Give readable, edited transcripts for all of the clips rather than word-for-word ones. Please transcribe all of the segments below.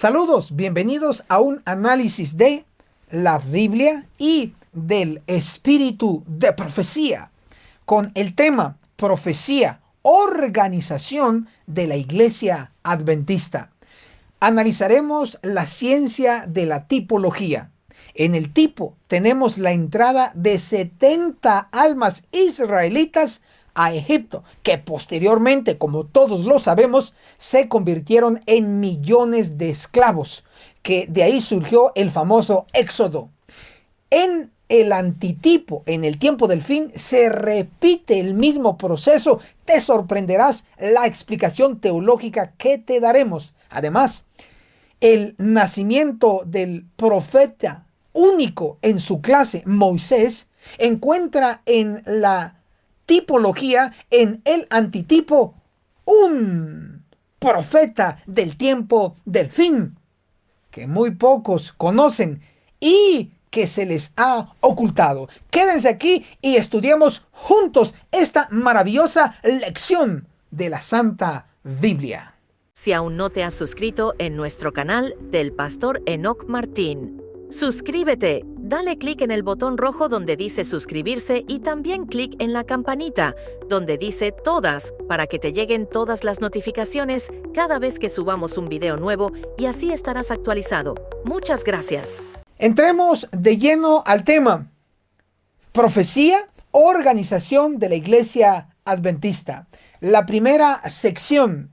Saludos, bienvenidos a un análisis de la Biblia y del espíritu de profecía, con el tema profecía, organización de la Iglesia Adventista. Analizaremos la ciencia de la tipología. En el tipo tenemos la entrada de 70 almas israelitas a Egipto, que posteriormente, como todos lo sabemos, se convirtieron en millones de esclavos, que de ahí surgió el famoso Éxodo. En el antitipo, en el tiempo del fin, se repite el mismo proceso. Te sorprenderás la explicación teológica que te daremos. Además, el nacimiento del profeta único en su clase, Moisés, encuentra en la tipología, en el antitipo, un profeta del tiempo del fin, que muy pocos conocen y que se les ha ocultado. Quédense aquí y estudiemos juntos esta maravillosa lección de la Santa Biblia. Si aún no te has suscrito en nuestro canal del Pastor Enoc Martín, suscríbete, dale clic en el botón rojo donde dice suscribirse y también clic en la campanita donde dice todas para que te lleguen todas las notificaciones cada vez que subamos un video nuevo y así estarás actualizado. Muchas gracias. Entremos de lleno al tema. Profecía, organización de la Iglesia Adventista. La primera sección.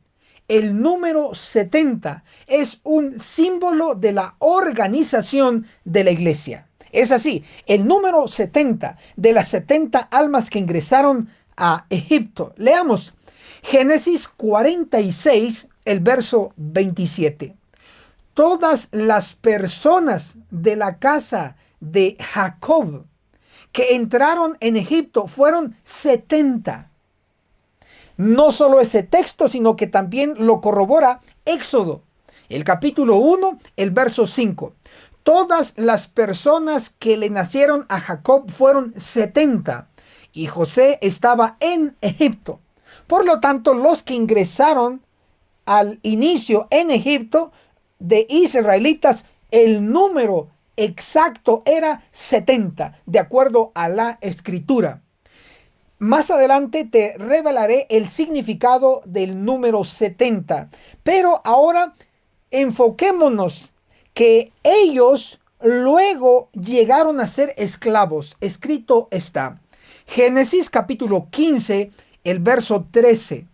El número 70 es un símbolo de la organización de la iglesia. Es así, el número 70 de las 70 almas que ingresaron a Egipto. Leamos Génesis 46, el verso 27. Todas las personas de la casa de Jacob que entraron en Egipto fueron 70. No solo ese texto, sino que también lo corrobora Éxodo, el capítulo 1, el verso 5. Todas las personas que le nacieron a Jacob fueron 70 y José estaba en Egipto. Por lo tanto, los que ingresaron al inicio en Egipto de israelitas, el número exacto era 70, de acuerdo a la escritura. Más adelante te revelaré el significado del número 70. Pero ahora enfoquémonos que ellos luego llegaron a ser esclavos. Escrito está. Génesis capítulo 15, el verso 13.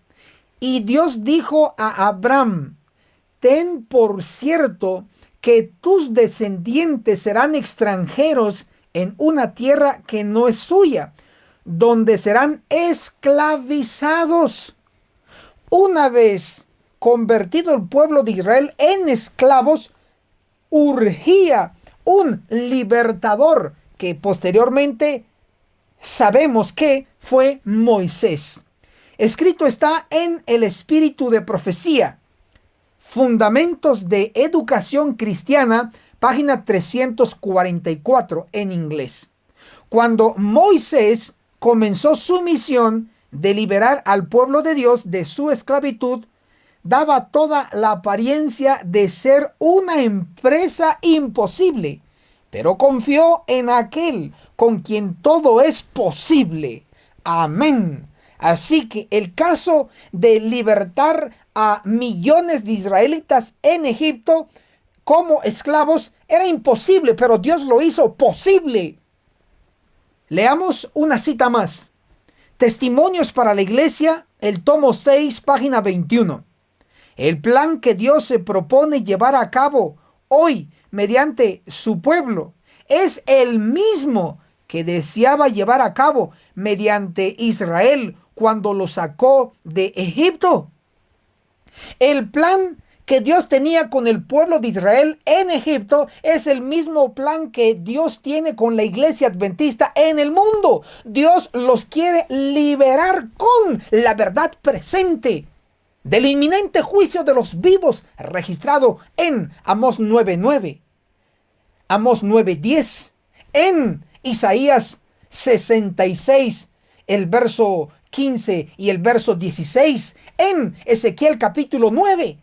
Y Dios dijo a Abraham: ten por cierto que tus descendientes serán extranjeros en una tierra que no es suya, donde serán esclavizados. Una vez convertido el pueblo de Israel en esclavos, urgía un libertador que posteriormente sabemos que fue Moisés. Escrito está en el espíritu de profecía, Fundamentos de Educación Cristiana, página 344 en inglés. Cuando Moisés comenzó su misión de liberar al pueblo de Dios de su esclavitud, daba toda la apariencia de ser una empresa imposible, pero confió en aquel con quien todo es posible. Amén. Así que el caso de libertar a millones de israelitas en Egipto como esclavos era imposible, pero Dios lo hizo posible. Leamos una cita más. Testimonios para la Iglesia, el tomo 6, página 21. El plan que Dios se propone llevar a cabo hoy mediante su pueblo es el mismo que deseaba llevar a cabo mediante Israel cuando lo sacó de Egipto. El plan que Dios tenía con el pueblo de Israel en Egipto es el mismo plan que Dios tiene con la iglesia adventista en el mundo. Dios los quiere liberar con la verdad presente del inminente juicio de los vivos registrado en Amós 9:9, Amós 9:10, en Isaías 66, el verso 15 y el verso 16, en Ezequiel capítulo 9.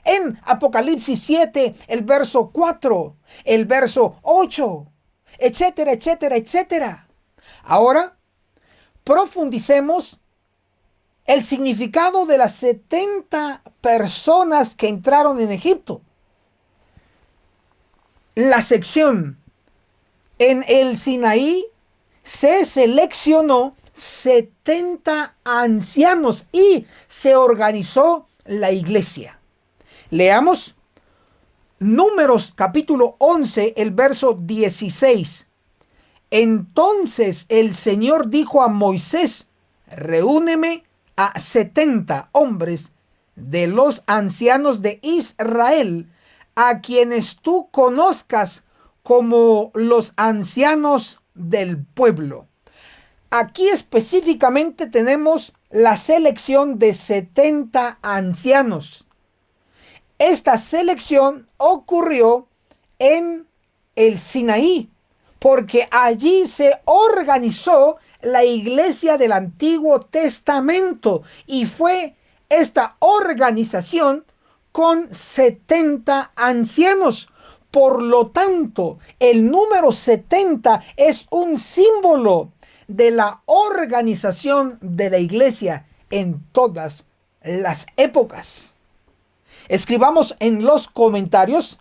en Apocalipsis 7, el verso 4, el verso 8, etcétera, etcétera, etcétera. Ahora, profundicemos el significado de las 70 personas que entraron en Egipto. La sección en el Sinaí se seleccionó 70 ancianos y se organizó la iglesia. Leamos Números capítulo 11, el verso 16. Entonces el Señor dijo a Moisés: reúneme a 70 hombres de los ancianos de Israel, a quienes tú conozcas como los ancianos del pueblo. Aquí específicamente tenemos la selección de 70 ancianos. Esta selección ocurrió en el Sinaí, porque allí se organizó la iglesia del Antiguo Testamento, y fue esta organización con 70 ancianos. Por lo tanto, el número 70 es un símbolo de la organización de la iglesia en todas las épocas. Escribamos en los comentarios: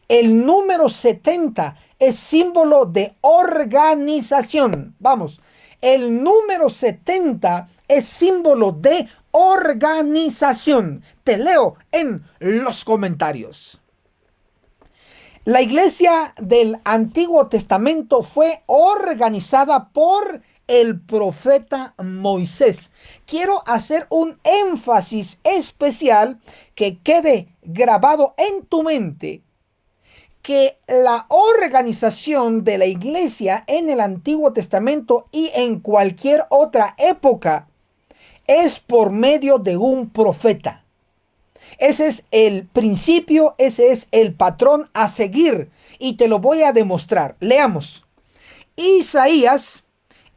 el número 70 es símbolo de organización. Vamos, el número 70 es símbolo de organización. Te leo en los comentarios. La iglesia del Antiguo Testamento fue organizada por el profeta Moisés. Quiero hacer un énfasis especial, que quede grabado en tu mente, que la organización de la iglesia en el Antiguo Testamento y en cualquier otra época es por medio de un profeta. Ese es el principio, ese es el patrón a seguir, y te lo voy a demostrar. Leamos. Isaías,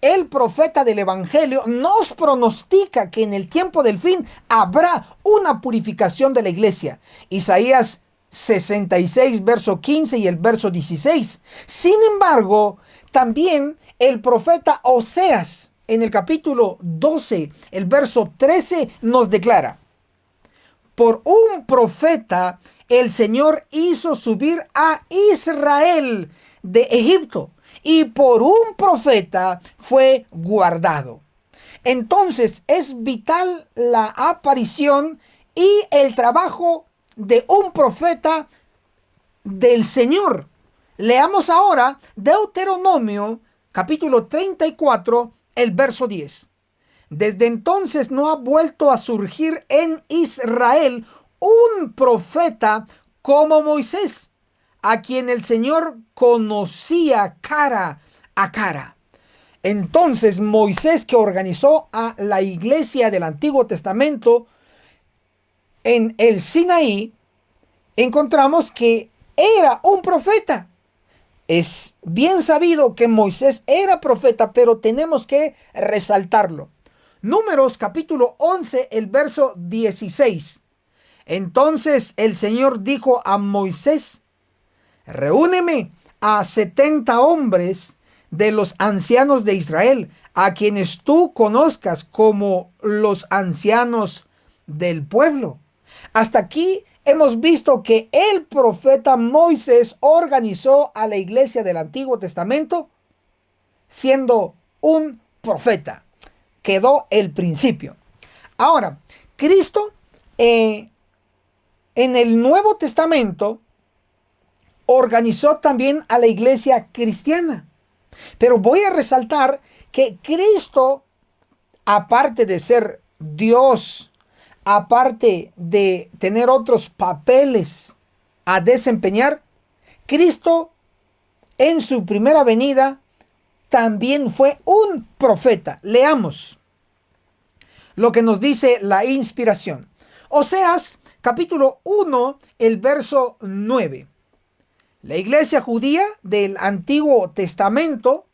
el profeta del Evangelio, nos pronostica que en el tiempo del fin habrá una purificación de la iglesia. Isaías 66, verso 15 y el verso 16. Sin embargo, también el profeta Oseas, en el capítulo 12, el verso 13, nos declara: por un profeta el Señor hizo subir a Israel de Egipto, y por un profeta fue guardado. Entonces es vital la aparición y el trabajo de un profeta del Señor. Leamos ahora Deuteronomio capítulo 34, el verso 10. Desde entonces no ha vuelto a surgir en Israel un profeta como Moisés, a quien el Señor conocía cara a cara. Entonces Moisés, que organizó a la iglesia del Antiguo Testamento en el Sinaí, encontramos que era un profeta. Es bien sabido que Moisés era profeta, pero tenemos que resaltarlo. Números capítulo 11, el verso 16. Entonces el Señor dijo a Moisés: reúneme a 70 hombres de los ancianos de Israel, a quienes tú conozcas como los ancianos del pueblo. Hasta aquí hemos visto que el profeta Moisés organizó a la iglesia del Antiguo Testamento siendo un profeta. Quedó el principio. Ahora, Cristo en el Nuevo Testamento organizó también a la iglesia cristiana. Pero voy a resaltar que Cristo, aparte de ser Dios, aparte de tener otros papeles a desempeñar, Cristo en su primera venida también fue un profeta. Leamos lo que nos dice la inspiración. Oseas capítulo 1, el verso 9. La iglesia judía del Antiguo Testamento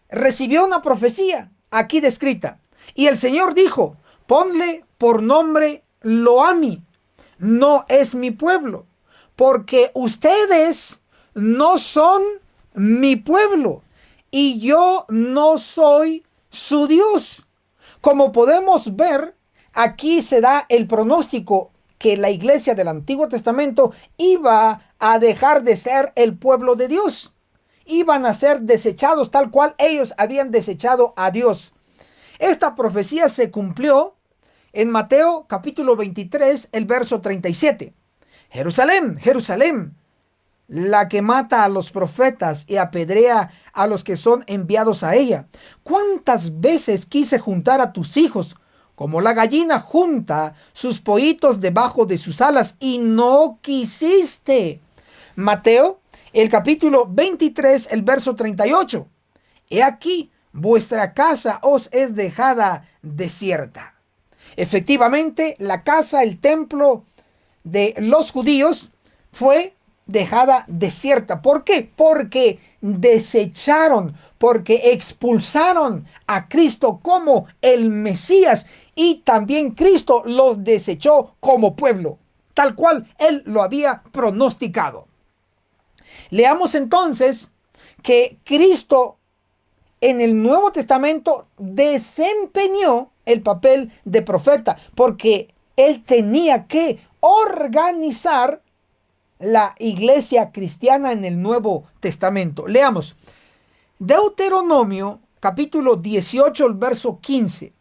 recibió una profecía aquí descrita. Y el Señor dijo: ponle por nombre Loami, no es mi pueblo, porque ustedes no son mi pueblo y yo no soy su Dios. Como podemos ver, aquí se da el pronóstico que la iglesia del Antiguo Testamento iba a dejar de ser el pueblo de Dios. Iban a ser desechados tal cual ellos habían desechado a Dios. Esta profecía se cumplió en Mateo capítulo 23, el verso 37. Jerusalén, Jerusalén, la que mata a los profetas y apedrea a los que son enviados a ella. ¿Cuántas veces quise juntar a tus hijos, como la gallina junta sus pollitos debajo de sus alas, y no quisiste? Mateo, el capítulo 23, el verso 38. He aquí, vuestra casa os es dejada desierta. Efectivamente, la casa, el templo de los judíos fue dejada desierta. ¿Por qué? Porque desecharon, porque expulsaron a Cristo como el Mesías, y también Cristo los desechó como pueblo, tal cual Él lo había pronosticado. Leamos entonces que Cristo en el Nuevo Testamento desempeñó el papel de profeta, porque Él tenía que organizar la iglesia cristiana en el Nuevo Testamento. Leamos Deuteronomio capítulo 18, el verso 15.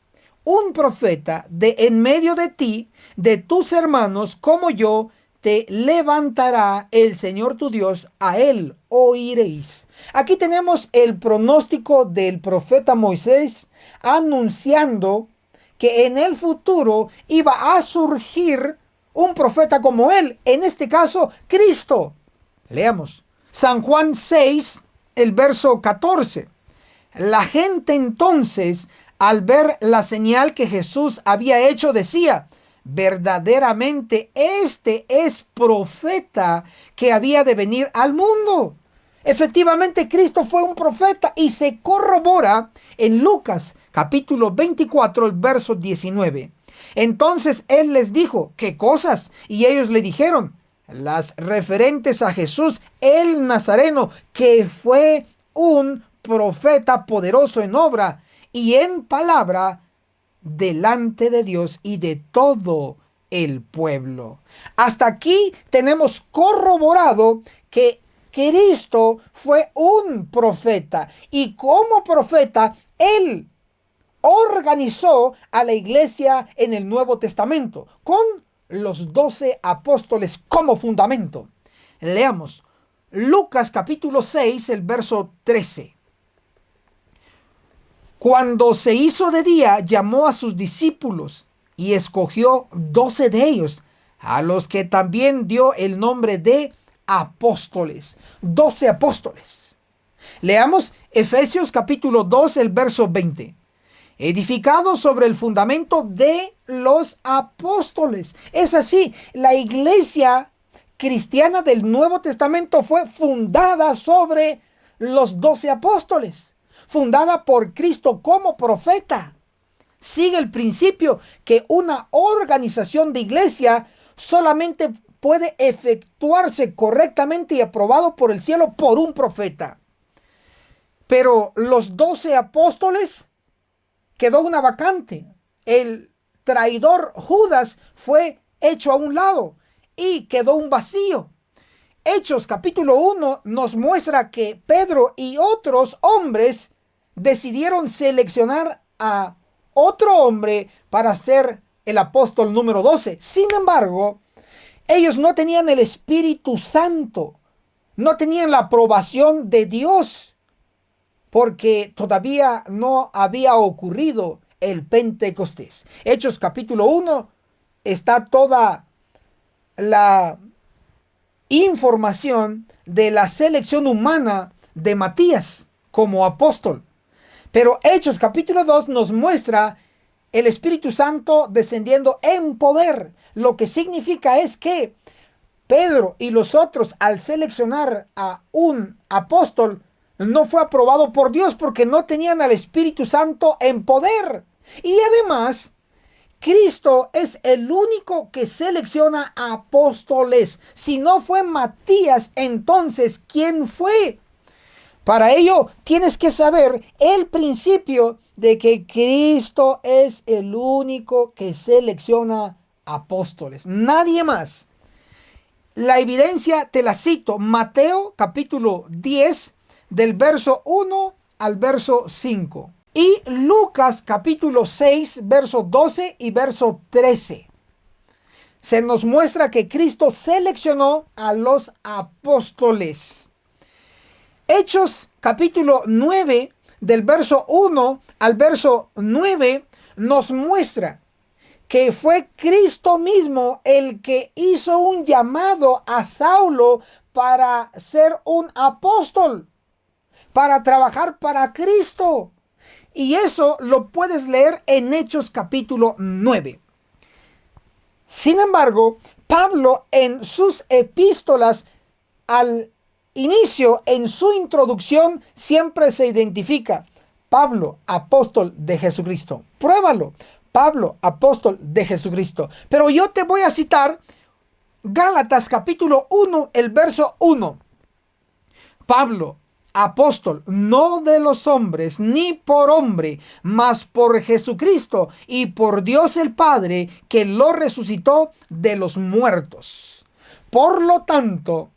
Un profeta de en medio de ti, de tus hermanos como yo, te levantará el Señor tu Dios, a él oiréis. Aquí tenemos el pronóstico del profeta Moisés anunciando que en el futuro iba a surgir un profeta como él, en este caso Cristo. Leamos San Juan 6, el verso 14. La gente entonces, al ver la señal que Jesús había hecho, decía: verdaderamente este es profeta que había de venir al mundo. Efectivamente, Cristo fue un profeta, y se corrobora en Lucas capítulo 24, el verso 19. Entonces él les dijo: ¿qué cosas? Y ellos le dijeron: las referentes a Jesús el Nazareno, que fue un profeta poderoso en obra y en palabra delante de Dios y de todo el pueblo. Hasta aquí tenemos corroborado que Cristo fue un profeta, y como profeta él organizó a la iglesia en el Nuevo Testamento con los 12 apóstoles como fundamento. Leamos Lucas capítulo 6, el verso 13. Cuando se hizo de día, llamó a sus discípulos y escogió 12 de ellos, a los que también dio el nombre de apóstoles. 12 apóstoles. Leamos Efesios capítulo 2, el verso 20. Edificado sobre el fundamento de los apóstoles. Es así, la iglesia cristiana del Nuevo Testamento fue fundada sobre los 12 apóstoles, fundada por Cristo como profeta. Sigue el principio que una organización de iglesia solamente puede efectuarse correctamente y aprobado por el cielo por un profeta. Pero los 12 apóstoles, quedó una vacante. El traidor Judas fue hecho a un lado y quedó un vacío. Hechos capítulo 1 nos muestra que Pedro y otros hombres decidieron seleccionar a otro hombre para ser el apóstol número 12. Sin embargo, ellos no tenían el Espíritu Santo, no tenían la aprobación de Dios, porque todavía no había ocurrido el Pentecostés. Hechos capítulo 1 está toda la información de la selección humana de Matías como apóstol. Pero Hechos capítulo 2 nos muestra el Espíritu Santo descendiendo en poder. Lo que significa es que Pedro y los otros, al seleccionar a un apóstol, no fue aprobado por Dios porque no tenían al Espíritu Santo en poder. Y además Cristo es el único que selecciona apóstoles. Si no fue Matías, entonces, ¿quién fue? Para ello, tienes que saber el principio de que Cristo es el único que selecciona apóstoles. Nadie más. La evidencia te la cito. Mateo capítulo 10, del verso 1 al verso 5. Y Lucas capítulo 6, verso 12 y verso 13. Se nos muestra que Cristo seleccionó a los apóstoles. Hechos capítulo 9, del verso 1 al verso 9, nos muestra que fue Cristo mismo el que hizo un llamado a Saulo para ser un apóstol, para trabajar para Cristo. Y eso lo puedes leer en Hechos capítulo 9. Sin embargo, Pablo en sus epístolas, al inicio, en su introducción, siempre se identifica: Pablo, apóstol de Jesucristo. Pruébalo. Pablo, apóstol de Jesucristo. Pero yo te voy a citar Gálatas capítulo 1, el verso 1. Pablo, apóstol, no de los hombres, ni por hombre, mas por Jesucristo y por Dios el Padre, que lo resucitó de los muertos. Por lo tanto,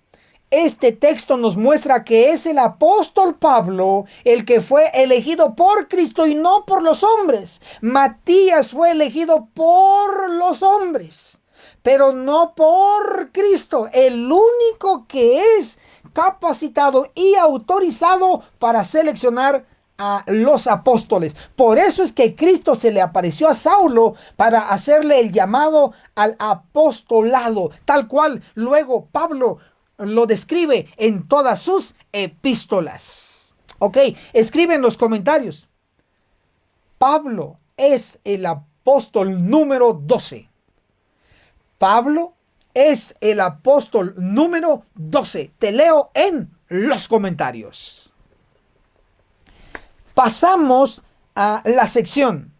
este texto nos muestra que es el apóstol Pablo el que fue elegido por Cristo y no por los hombres. Matías fue elegido por los hombres, pero no por Cristo, el único que es capacitado y autorizado para seleccionar a los apóstoles. Por eso es que Cristo se le apareció a Saulo para hacerle el llamado al apostolado, tal cual luego Pablo lo describe en todas sus epístolas. Ok, escribe en los comentarios: Pablo es el apóstol número 12. Pablo es el apóstol número 12. Te leo en los comentarios. Pasamos a la sección: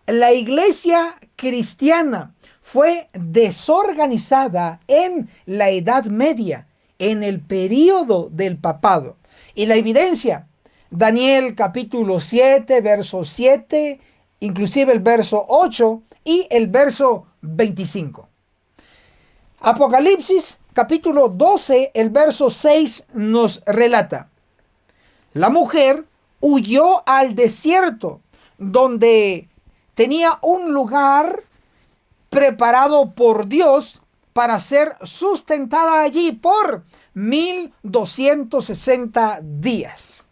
la iglesia cristiana fue desorganizada en la Edad Media, en el período del papado. Y la evidencia: Daniel capítulo 7, verso 7, inclusive el verso 8 y el verso 25. Apocalipsis capítulo 12, el verso 6 nos relata: la mujer huyó al desierto, donde tenía un lugar preparado por Dios para ser sustentada allí por 1260 días.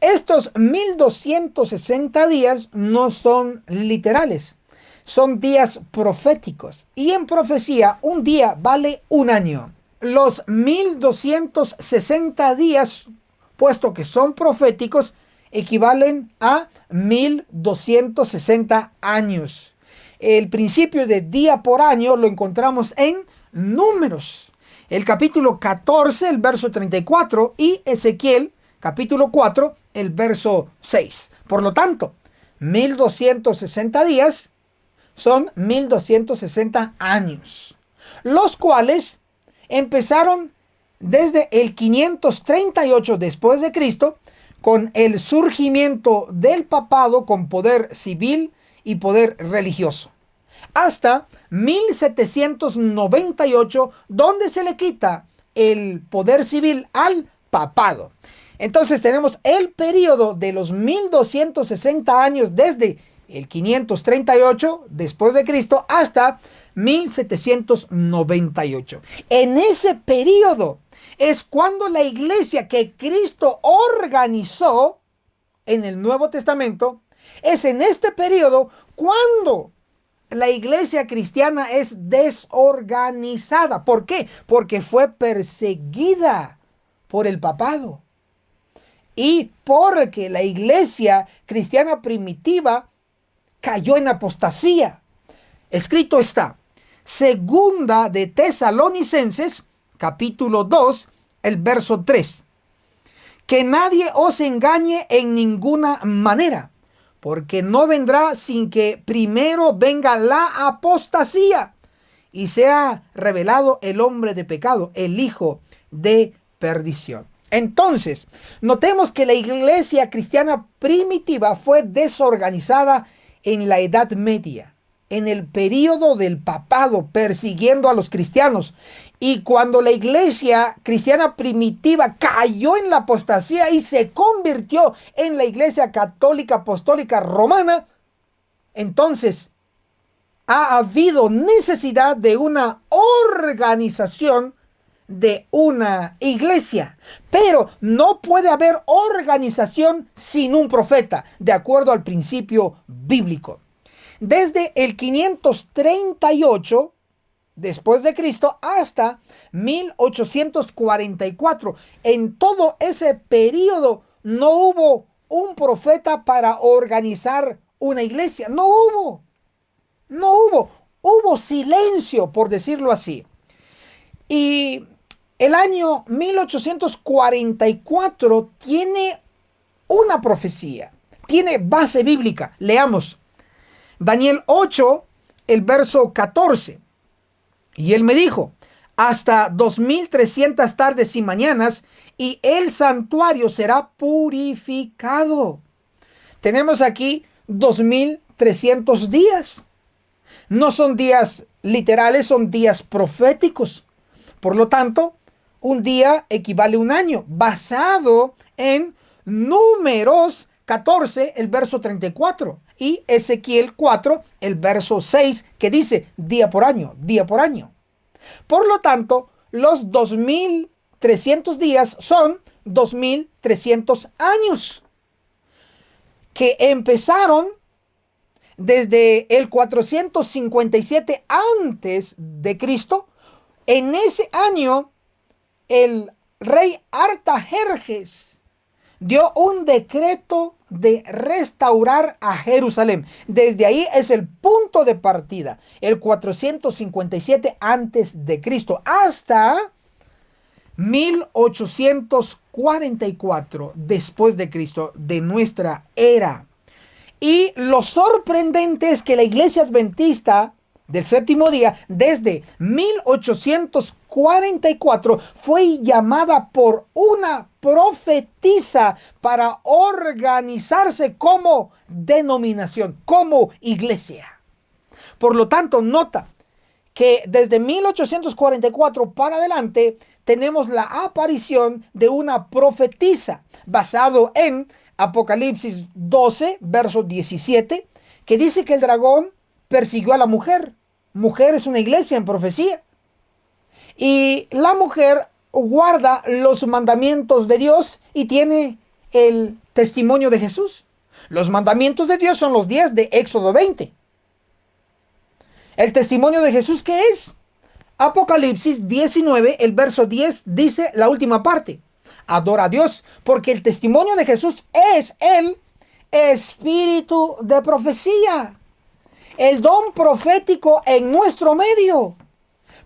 Estos 1260 días no son literales, son días proféticos. Y en profecía, un día vale un año. Los 1260 días, puesto que son proféticos, equivalen a 1260 años. El principio de día por año lo encontramos en Números, el capítulo 14, el verso 34, y Ezequiel, capítulo 4, el verso 6. Por lo tanto, 1260 días son 1260 años, los cuales empezaron desde el 538 después de Cristo, con el surgimiento del papado con poder civil y poder religioso, hasta 1798, donde se le quita el poder civil al papado. Entonces tenemos el periodo de los 1260 años desde el 538 después de Cristo hasta 1798. En ese periodo es cuando la iglesia que Cristo organizó en el Nuevo Testamento, es en este periodo cuando la iglesia cristiana es desorganizada. ¿Por qué? Porque fue perseguida por el papado. Y porque la iglesia cristiana primitiva cayó en apostasía. Escrito está, segunda de Tesalonicenses, capítulo 2, el verso 3. Que nadie os engañe en ninguna manera, porque no vendrá sin que primero venga la apostasía y sea revelado el hombre de pecado, el hijo de perdición. Entonces, notemos que la iglesia cristiana primitiva fue desorganizada en la Edad Media, en el período del papado, persiguiendo a los cristianos. Y cuando la iglesia cristiana primitiva cayó en la apostasía y se convirtió en la iglesia católica apostólica romana, entonces ha habido necesidad de una organización de una iglesia. Pero no puede haber organización sin un profeta, de acuerdo al principio bíblico. Desde el 538 después de Cristo hasta 1844, en todo ese periodo no hubo un profeta para organizar una iglesia. No hubo. Hubo silencio, por decirlo así. Y el año 1844 tiene una profecía, tiene base bíblica. Leamos Daniel 8, el verso 14. Y él me dijo: hasta 2300 tardes y mañanas, y el santuario será purificado. Tenemos aquí 2300 días. No son días literales, son días proféticos. Por lo tanto, un día equivale a un año, basado en Números 14, el verso 34, y Ezequiel 4, el verso 6, que dice día por año, día por año. Por lo tanto, los 2300 días son 2300 años, que empezaron desde el 457 antes de Cristo. En ese año, el rey Artajerjes dio un decreto de restaurar a Jerusalén. Desde ahí es el punto de partida, el 457 antes de Cristo, hasta 1844 después de Cristo, de nuestra era. Y lo sorprendente es que la iglesia adventista del séptimo día, desde 1844, fue llamada por una profetisa para organizarse como denominación, como iglesia. Por lo tanto, nota que desde 1844 para adelante tenemos la aparición de una profetisa, basado en Apocalipsis 12, verso 17, que dice que el dragón persiguió a la mujer. Mujer es una iglesia en profecía. Y la mujer guarda los mandamientos de Dios y tiene el testimonio de Jesús. Los mandamientos de Dios son los 10 de Éxodo 20. ¿El testimonio de Jesús qué es? Apocalipsis 19, el verso 10 dice la última parte: adora a Dios, porque el testimonio de Jesús es el espíritu de profecía, el don profético en nuestro medio.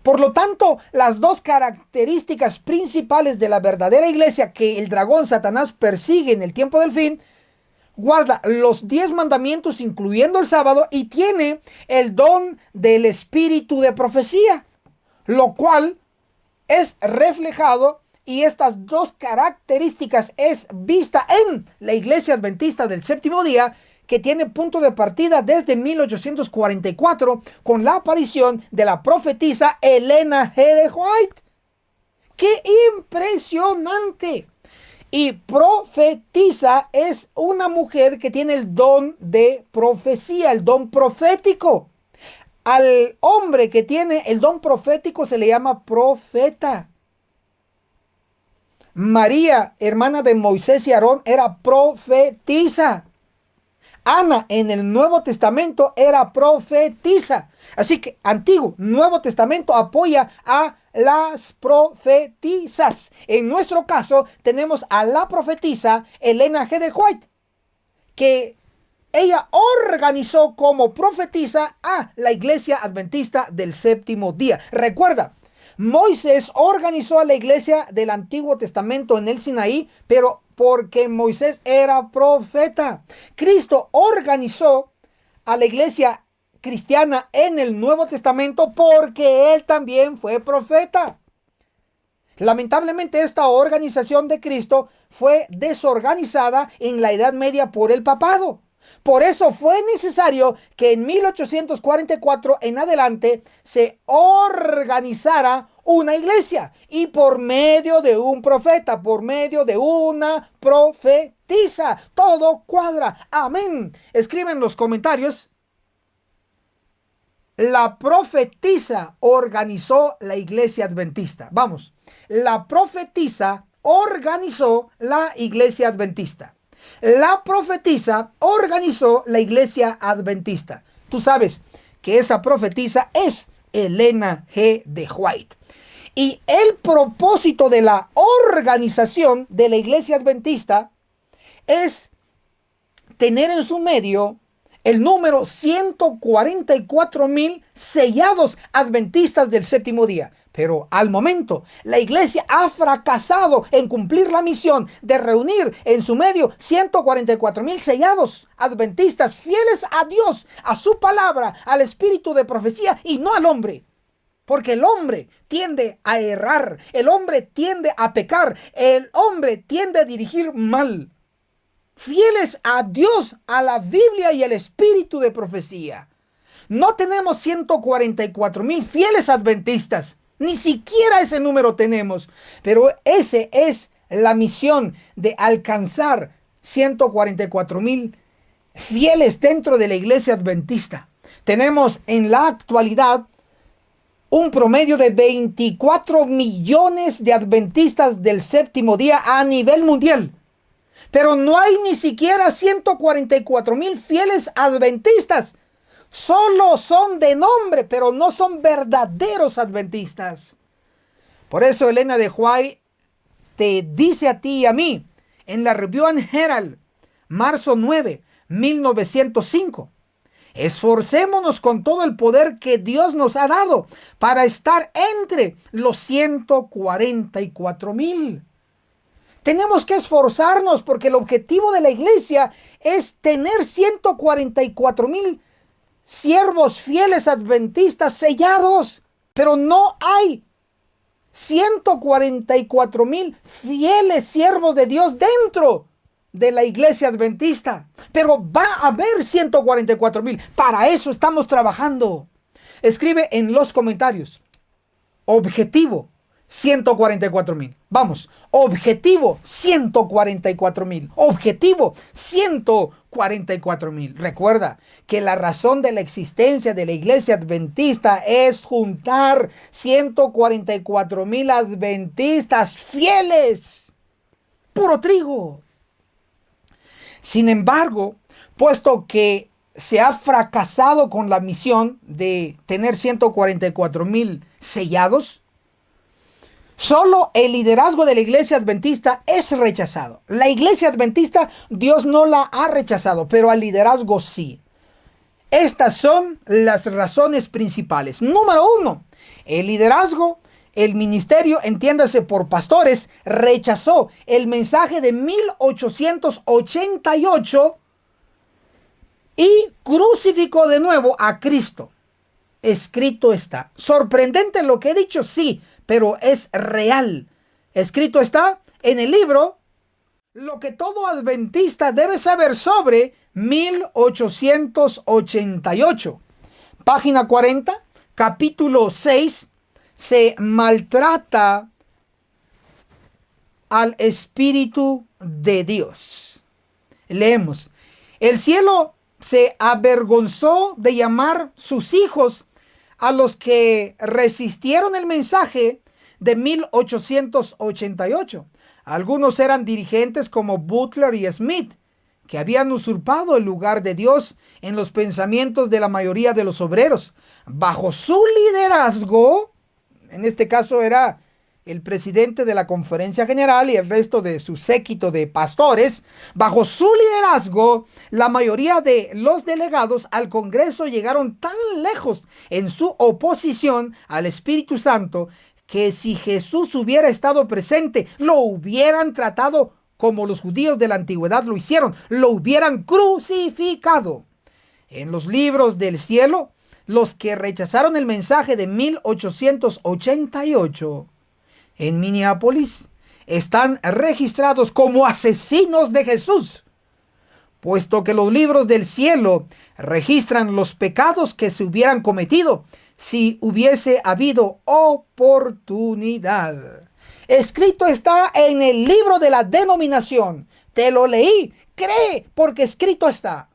Por lo tanto, las dos características principales de la verdadera iglesia que el dragón Satanás persigue en el tiempo del fin: guarda los 10 mandamientos, incluyendo el sábado, y tiene el don del espíritu de profecía, lo cual es reflejado, y estas dos características es vista en la iglesia adventista del séptimo día, que tiene punto de partida desde 1844 con la aparición de la profetisa Elena G. de White. ¡Qué impresionante! Y profetisa es una mujer que tiene el don de profecía, el don profético. Al hombre que tiene el don profético se le llama profeta. María, hermana de Moisés y Aarón, era profetisa. Ana en el Nuevo Testamento era profetisa. Así que Antiguo, Nuevo Testamento apoya a las profetisas. En nuestro caso tenemos a la profetisa Elena G. de White, que ella organizó como profetisa a la iglesia adventista del séptimo día. Recuerda, Moisés organizó a la iglesia del Antiguo Testamento en el Sinaí, pero porque Moisés era profeta. Cristo organizó a la iglesia cristiana en el Nuevo Testamento porque él también fue profeta. Lamentablemente, esta organización de Cristo fue desorganizada en la Edad Media por el papado. Por eso fue necesario que en 1844 en adelante se organizara una iglesia, y por medio de un profeta, por medio de una profetisa. Todo cuadra. Amén. Escribe en los comentarios: la profetisa organizó la iglesia adventista. Vamos, la profetisa organizó la iglesia adventista. La profetisa organizó la iglesia adventista. Tú sabes que esa profetisa es Elena G. de White. Y el propósito de la organización de la iglesia adventista es tener en su medio el número 144,000 sellados adventistas del séptimo día. Pero al momento, la iglesia ha fracasado en cumplir la misión de reunir en su medio 144,000 sellados adventistas fieles a Dios, a su palabra, al espíritu de profecía y no al hombre. Porque el hombre tiende a errar, el hombre tiende a pecar, el hombre tiende a dirigir mal. Fieles a Dios, a la Biblia y al espíritu de profecía. No tenemos 144,000 fieles adventistas. Ni siquiera ese número tenemos. Pero esa es la misión de alcanzar 144,000 fieles dentro de la iglesia adventista. Tenemos en la actualidad un promedio de 24 millones de adventistas del séptimo día a nivel mundial. Pero no hay ni siquiera 144,000 fieles adventistas. Solo son de nombre, pero no son verdaderos adventistas. Por eso Elena de White te dice a ti y a mí en la Review and Herald, marzo 9, 1905. Esforcémonos con todo el poder que Dios nos ha dado para estar entre los 144,000. Tenemos que esforzarnos porque el objetivo de la iglesia es tener 144,000 siervos fieles adventistas sellados. Pero no hay 144,000 fieles siervos de Dios dentro de la iglesia adventista. Pero va a haber 144,000. Para eso estamos trabajando. Escribe en los comentarios: objetivo 144,000. Vamos, objetivo 144,000. Objetivo 144,000. Recuerda que la razón de la existencia de la iglesia adventista es juntar 144,000 adventistas fieles. Puro trigo. Sin embargo, puesto que se ha fracasado con la misión de tener 144,000 sellados, solo el liderazgo de la iglesia adventista es rechazado. La iglesia adventista, Dios no la ha rechazado, pero al liderazgo sí. Estas son las razones principales. Número 1, el liderazgo, el ministerio, entiéndase por pastores, rechazó el mensaje de 1888 y crucificó de nuevo a Cristo. Escrito está. Sorprendente lo que he dicho, sí, pero es real. Escrito está en el libro Lo que todo adventista debe saber sobre 1888. Página 40, capítulo 6. Se maltrata al Espíritu de Dios. Leemos: el cielo se avergonzó de llamar sus hijos a los que resistieron el mensaje de 1888. Algunos eran dirigentes como Butler y Smith, que habían usurpado el lugar de Dios en los pensamientos de la mayoría de los obreros. Bajo su liderazgo, en este caso era el presidente de la Conferencia General y el resto de su séquito de pastores, bajo su liderazgo, la mayoría de los delegados al Congreso llegaron tan lejos en su oposición al Espíritu Santo que si Jesús hubiera estado presente, lo hubieran tratado como los judíos de la antigüedad lo hicieron, lo hubieran crucificado. En los libros del cielo, los que rechazaron el mensaje de 1888 en Minneapolis están registrados como asesinos de Jesús, puesto que los libros del cielo registran los pecados que se hubieran cometido si hubiese habido oportunidad. Escrito está en el libro de la denominación. Te lo leí. Cree, porque escrito está.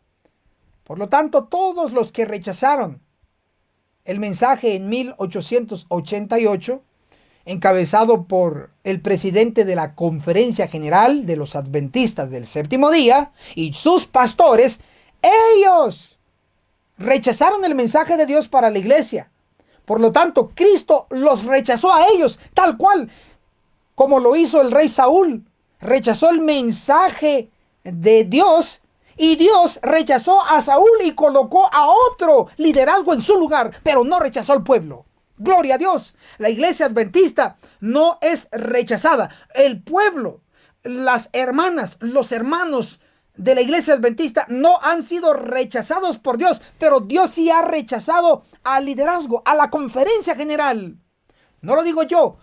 Por lo tanto, todos los que rechazaron el mensaje en 1888, encabezado por el presidente de la Conferencia General de los Adventistas del Séptimo Día y sus pastores, ellos rechazaron el mensaje de Dios para la iglesia. Por lo tanto, Cristo los rechazó a ellos, tal cual como lo hizo el rey Saúl. Rechazó el mensaje de Dios y Dios rechazó a Saúl y colocó a otro liderazgo en su lugar, pero no rechazó al pueblo. Gloria a Dios. La iglesia adventista no es rechazada. El pueblo, las hermanas, los hermanos de la iglesia adventista no han sido rechazados por Dios, pero Dios sí ha rechazado al liderazgo, a la conferencia general. No lo digo yo.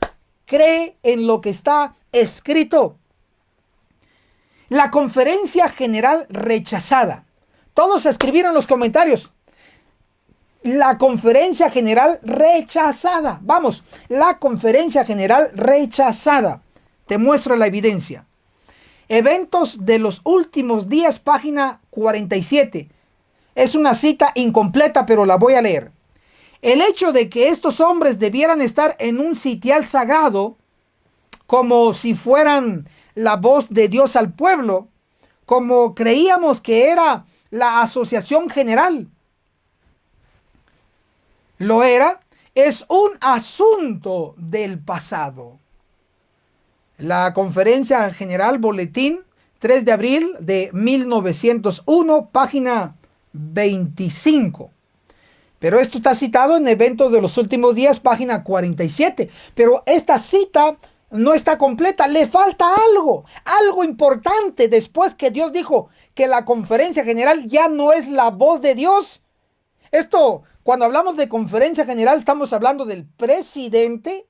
Cree en lo que está escrito. La conferencia general rechazada. Todos escribieron en los comentarios. La conferencia general rechazada. Vamos, la conferencia general rechazada. Te muestro la evidencia. Eventos de los últimos días, página 47. Es una cita incompleta, pero la voy a leer. El hecho de que estos hombres debieran estar en un sitial sagrado, como si fueran la voz de Dios al pueblo, como creíamos que era la asociación general, lo era, es un asunto del pasado. La Conferencia General Boletín, 3 de abril de 1901, página 25. Pero esto está citado en Eventos de los Últimos Días, página 47. Pero esta cita no está completa, le falta algo importante después que Dios dijo que la conferencia general ya no es la voz de Dios. Esto, cuando hablamos de conferencia general, estamos hablando del presidente,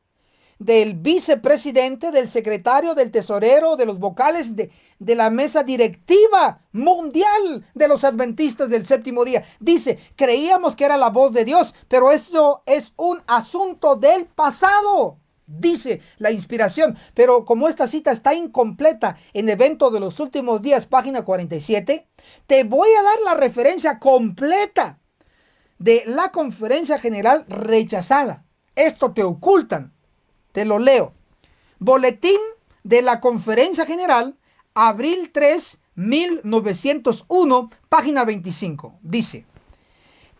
del vicepresidente, del secretario, del tesorero, de los vocales, de la mesa directiva mundial de los adventistas del séptimo día. Dice, creíamos que era la voz de Dios, pero eso es un asunto del pasado, dice la inspiración. Pero como esta cita está incompleta en Evento de los Últimos Días, página 47, te voy a dar la referencia completa de la conferencia general rechazada. Esto te ocultan. Te lo leo. Boletín de la Conferencia General, abril 3, 1901, página 25. Dice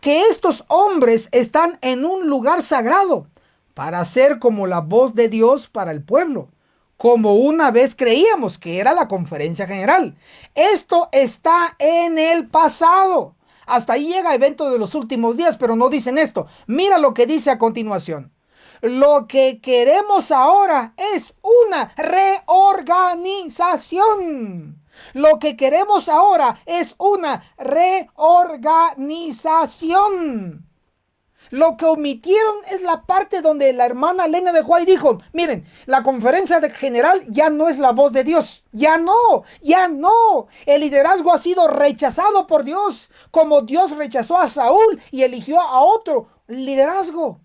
que estos hombres están en un lugar sagrado para ser como la voz de Dios para el pueblo, como una vez creíamos que era la Conferencia General. Esto está en el pasado. Hasta ahí llega Evento de los Últimos Días, pero no dicen esto. Mira lo que dice a continuación. Lo que queremos ahora es una reorganización. Lo que queremos ahora es una reorganización. Lo que omitieron es la parte donde la hermana Elena de White dijo, miren, la conferencia general ya no es la voz de Dios. Ya no. El liderazgo ha sido rechazado por Dios, como Dios rechazó a Saúl y eligió a otro liderazgo.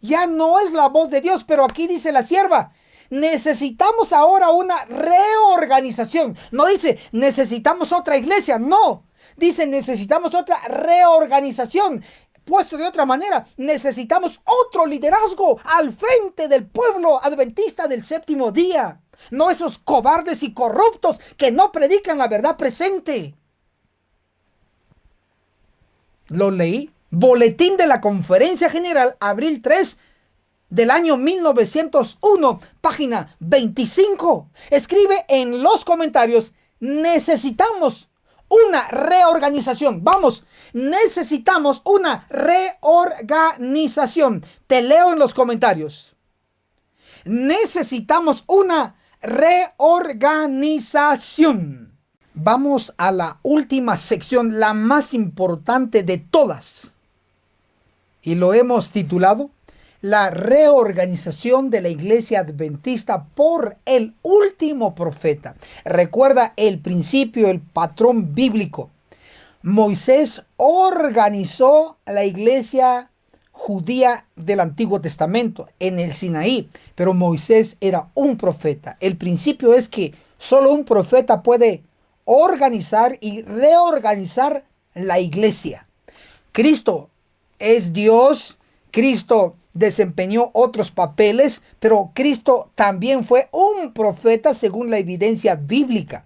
Ya no es la voz de Dios, pero aquí dice la sierva, necesitamos ahora una reorganización. No dice, necesitamos otra iglesia, no. Dice, necesitamos otra reorganización. Puesto de otra manera, necesitamos otro liderazgo al frente del pueblo adventista del séptimo día. No esos cobardes y corruptos que no predican la verdad presente. Lo leí. Boletín de la Conferencia General, abril 3 del año 1901, página 25. Escribe en los comentarios, necesitamos una reorganización. Vamos, necesitamos una reorganización. Te leo en los comentarios. Necesitamos una reorganización. Vamos a la última sección, la más importante de todas. Y lo hemos titulado la reorganización de la iglesia adventista por el último profeta. Recuerda el principio, el patrón bíblico. Moisés organizó la iglesia judía del Antiguo Testamento en el Sinaí, pero Moisés era un profeta. El principio es que solo un profeta puede organizar y reorganizar la iglesia. Cristo es Dios, Cristo desempeñó otros papeles, pero Cristo también fue un profeta según la evidencia bíblica.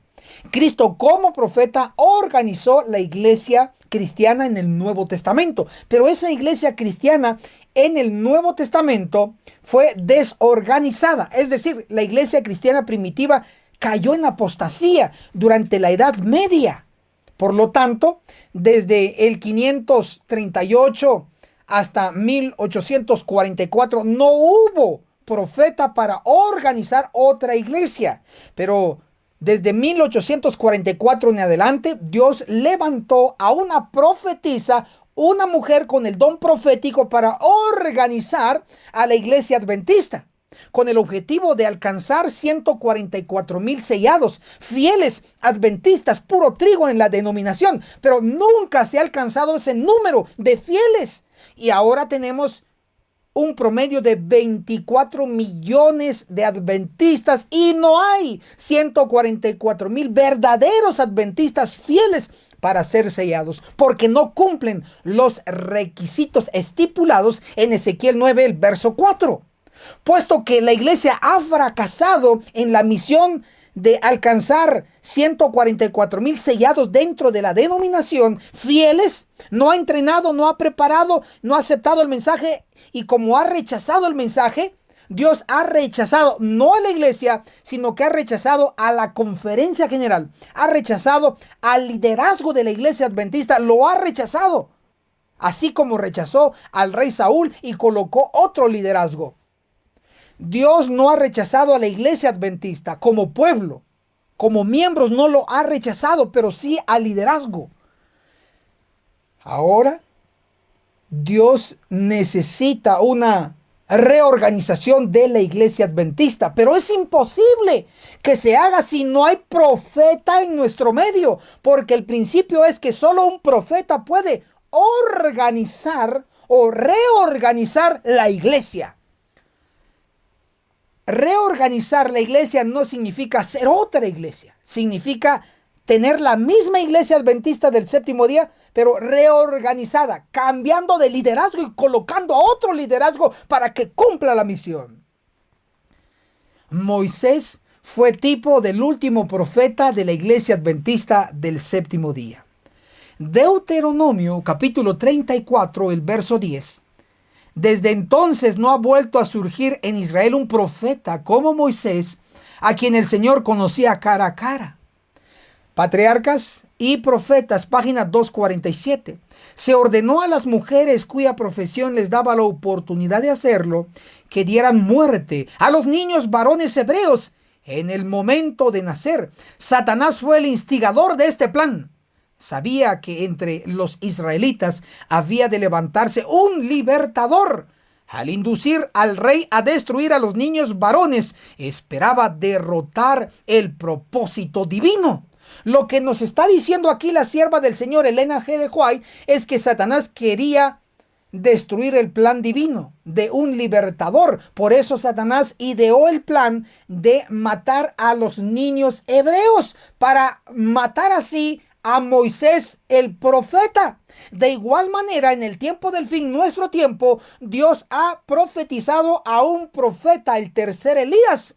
Cristo como profeta organizó la iglesia cristiana en el Nuevo Testamento, pero esa iglesia cristiana en el Nuevo Testamento fue desorganizada, es decir, la iglesia cristiana primitiva cayó en apostasía durante la Edad Media. Por lo tanto, desde el 538 hasta 1844 no hubo profeta para organizar otra iglesia. Pero desde 1844 en adelante, Dios levantó a una profetisa, una mujer con el don profético para organizar a la iglesia adventista, con el objetivo de alcanzar 144,000 sellados, fieles adventistas, puro trigo en la denominación, pero nunca se ha alcanzado ese número de fieles. Y ahora tenemos un promedio de 24 millones de adventistas y no hay 144,000 verdaderos adventistas fieles para ser sellados, porque no cumplen los requisitos estipulados en Ezequiel 9, el verso 4. Puesto que la iglesia ha fracasado en la misión de alcanzar 144,000 sellados dentro de la denominación fieles, no ha entrenado, no ha preparado, no ha aceptado el mensaje, y como ha rechazado el mensaje, Dios ha rechazado no a la iglesia, sino que ha rechazado a la conferencia general, ha rechazado al liderazgo de la iglesia adventista, lo ha rechazado, así como rechazó al rey Saúl y colocó otro liderazgo. Dios no ha rechazado a la iglesia adventista como pueblo, como miembros no lo ha rechazado, pero sí al liderazgo. Ahora, Dios necesita una reorganización de la iglesia adventista, pero es imposible que se haga si no hay profeta en nuestro medio, porque el principio es que solo un profeta puede organizar o reorganizar la iglesia. Reorganizar la iglesia no significa hacer otra iglesia, significa tener la misma iglesia adventista del séptimo día, pero reorganizada, cambiando de liderazgo y colocando a otro liderazgo para que cumpla la misión. Moisés fue tipo del último profeta de la iglesia adventista del séptimo día. Deuteronomio capítulo 34, el verso 10. Desde entonces no ha vuelto a surgir en Israel un profeta como Moisés, a quien el Señor conocía cara a cara. Patriarcas y Profetas, página 247. Se ordenó a las mujeres cuya profesión les daba la oportunidad de hacerlo, que dieran muerte a los niños varones hebreos en el momento de nacer. Satanás fue el instigador de este plan. Sabía que entre los israelitas había de levantarse un libertador. Al inducir al rey a destruir a los niños varones, esperaba derrotar el propósito divino. Lo que nos está diciendo aquí la sierva del Señor, Elena G. de White, es que Satanás quería destruir el plan divino de un libertador. Por eso Satanás ideó el plan de matar a los niños hebreos, para matar así a Moisés el profeta. De igual manera, en el tiempo del fin, nuestro tiempo, Dios ha profetizado a un profeta, el tercer Elías,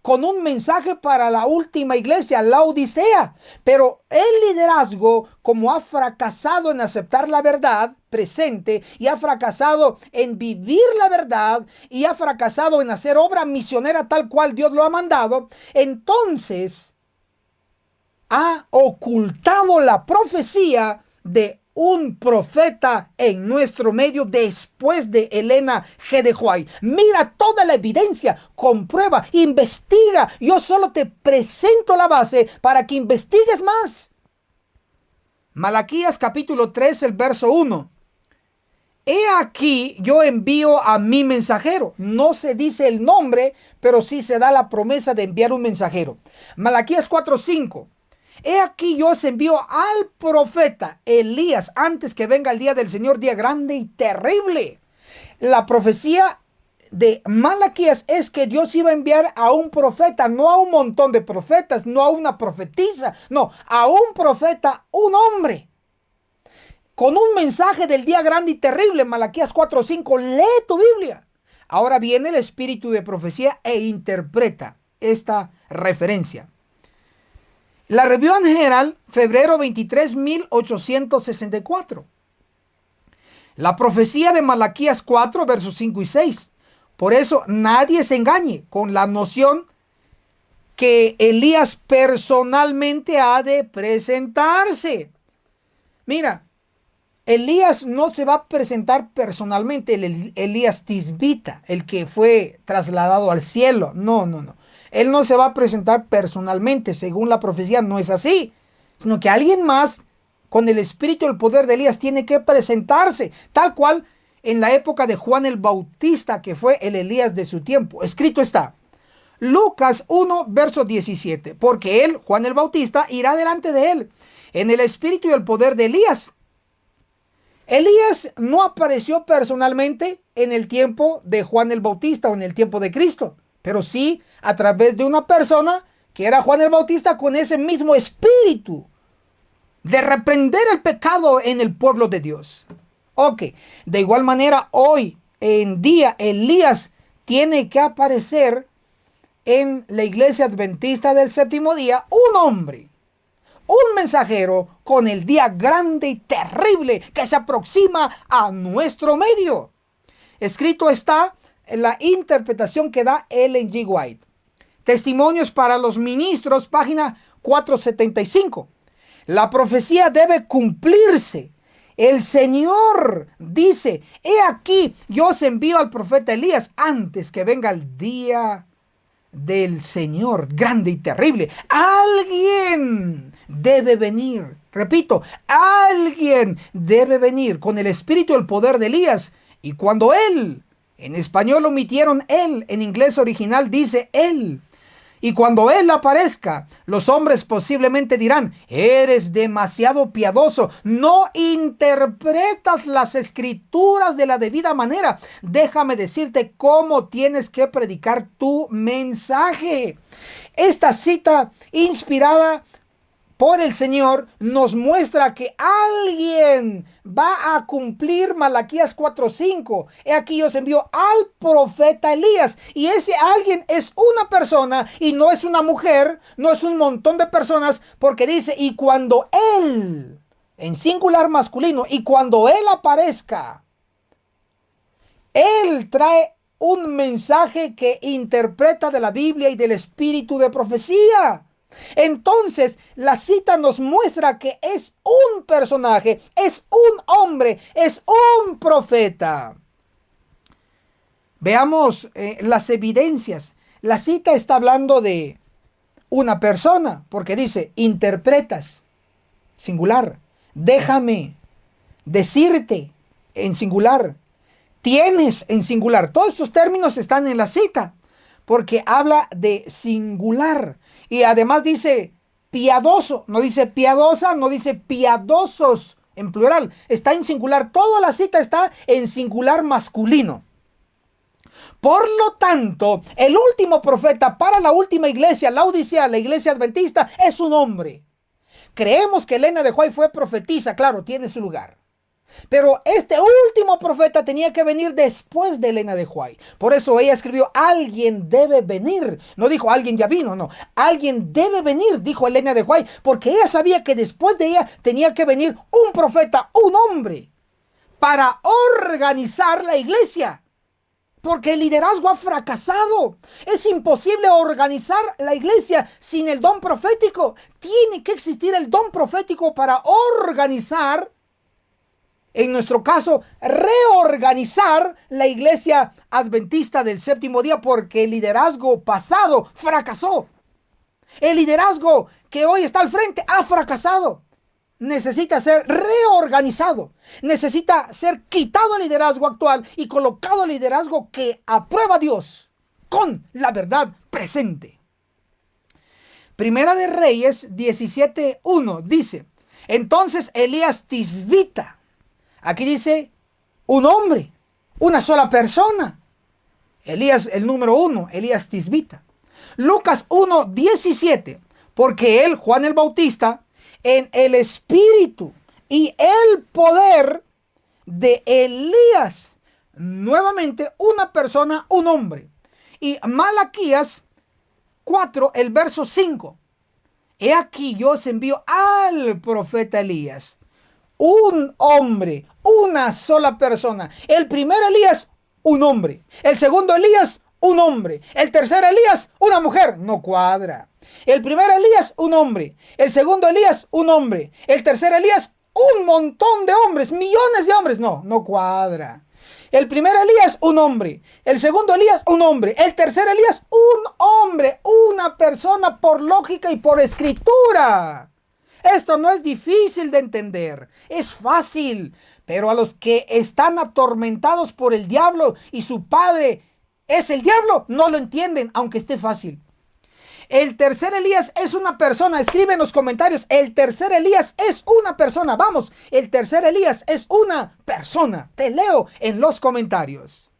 con un mensaje para la última iglesia, la Odisea. Pero el liderazgo, como ha fracasado en aceptar la verdad presente, y ha fracasado en vivir la verdad, y ha fracasado en hacer obra misionera tal cual Dios lo ha mandado, entonces ha ocultado la profecía de un profeta en nuestro medio después de Elena G. de White. Mira toda la evidencia, comprueba, investiga. Yo solo te presento la base para que investigues más. Malaquías capítulo 3, el verso 1. He aquí yo envío a mi mensajero. No se dice el nombre, pero sí se da la promesa de enviar un mensajero. Malaquías 4:5. He aquí yo os envío al profeta Elías antes que venga el día del Señor, día grande y terrible. La profecía de Malaquías es que Dios iba a enviar a un profeta, no a un montón de profetas, no a una profetisa, no, a un profeta, un hombre, con un mensaje del día grande y terrible. Malaquías 4:5, lee tu Biblia. Ahora viene el espíritu de profecía e interpreta esta referencia. La Review en General, febrero 23, 1864. La profecía de Malaquías 4, versos 5 y 6. Por eso nadie se engañe con la noción que Elías personalmente ha de presentarse. Mira, Elías no se va a presentar personalmente, el Elías Tisbita, el que fue trasladado al cielo. No. Él no se va a presentar personalmente, según la profecía no es así, sino que alguien más con el espíritu y el poder de Elías tiene que presentarse, tal cual en la época de Juan el Bautista, que fue el Elías de su tiempo. Escrito está, Lucas 1, verso 17, porque él, Juan el Bautista, irá delante de él en el espíritu y el poder de Elías. Elías no apareció personalmente en el tiempo de Juan el Bautista o en el tiempo de Cristo, pero sí a través de una persona que era Juan el Bautista, con ese mismo espíritu de reprender el pecado en el pueblo de Dios. Ok, de igual manera hoy en día Elías tiene que aparecer en la iglesia adventista del séptimo día, un hombre, un mensajero con el día grande y terrible que se aproxima a nuestro medio. Escrito está en la interpretación que da Ellen G. White. Testimonios para los ministros, página 475. La profecía debe cumplirse. El Señor dice, he aquí, yo os envío al profeta Elías antes que venga el día del Señor grande y terrible. Alguien debe venir. Repito, alguien debe venir con el espíritu y el poder de Elías. Y cuando él, en español omitieron él, en inglés original dice él. Y cuando él aparezca, los hombres posiblemente dirán, eres demasiado piadoso, no interpretas las escrituras de la debida manera. Déjame decirte cómo tienes que predicar tu mensaje. Esta cita inspirada por el Señor nos muestra que alguien va a cumplir Malaquías 4:5. He aquí yo os envío al profeta Elías. Y ese alguien es una persona y no es una mujer, no es un montón de personas, porque dice, y cuando él, en singular masculino, y cuando él aparezca, él trae un mensaje que interpreta de la Biblia y del espíritu de profecía. Entonces la cita nos muestra que es un personaje, es un hombre, es un profeta. Veamos las evidencias. La cita está hablando de una persona, porque dice, interpretas, singular, déjame decirte, en singular, tienes, en singular. Todos estos términos están en la cita, porque habla de singular. Y además dice piadoso, no dice piadosa, no dice piadosos en plural. Está en singular, toda la cita está en singular masculino. Por lo tanto, el último profeta para la última iglesia, la Odisea, la iglesia adventista, es un hombre. Creemos que Elena de White fue profetisa, claro, tiene su lugar. Pero este último profeta tenía que venir después de Elena de White. Por eso ella escribió, alguien debe venir. No dijo, alguien ya vino, no. Alguien debe venir, dijo Elena de White, porque ella sabía que después de ella tenía que venir un profeta, un hombre, para organizar la iglesia, porque el liderazgo ha fracasado. Es imposible organizar la iglesia sin el don profético. Tiene que existir el don profético para organizar, en nuestro caso, reorganizar la iglesia adventista del séptimo día, porque el liderazgo pasado fracasó. El liderazgo que hoy está al frente ha fracasado. Necesita ser reorganizado. Necesita ser quitado el liderazgo actual y colocado el liderazgo que aprueba Dios con la verdad presente. Primera de Reyes 17:1 dice: entonces Elías Tisbita, aquí dice un hombre, una sola persona. Elías, el número 1, Elías Tisbita. Lucas 1:17, porque él, Juan el Bautista, en el espíritu y el poder de Elías, nuevamente una persona, un hombre. Y Malaquías 4, el verso 5, he aquí yo os envío al profeta Elías, un hombre, una sola persona. El primer Elías, un hombre. El segundo Elías, un hombre. El tercer Elías, una mujer. No cuadra. El primer Elías, un hombre. El segundo Elías, un hombre. El tercer Elías, un montón de hombres, millones de hombres. No cuadra. El primer Elías, un hombre. El segundo Elías, un hombre. El tercer Elías, un hombre. Una persona por lógica y por escritura. Esto no es difícil de entender. Es fácil. Pero a los que están atormentados por el diablo y su padre es el diablo, no lo entienden, aunque esté fácil. El tercer Elías es una persona. Escribe en los comentarios: el tercer Elías es una persona. Vamos, el tercer Elías es una persona. Te leo en los comentarios.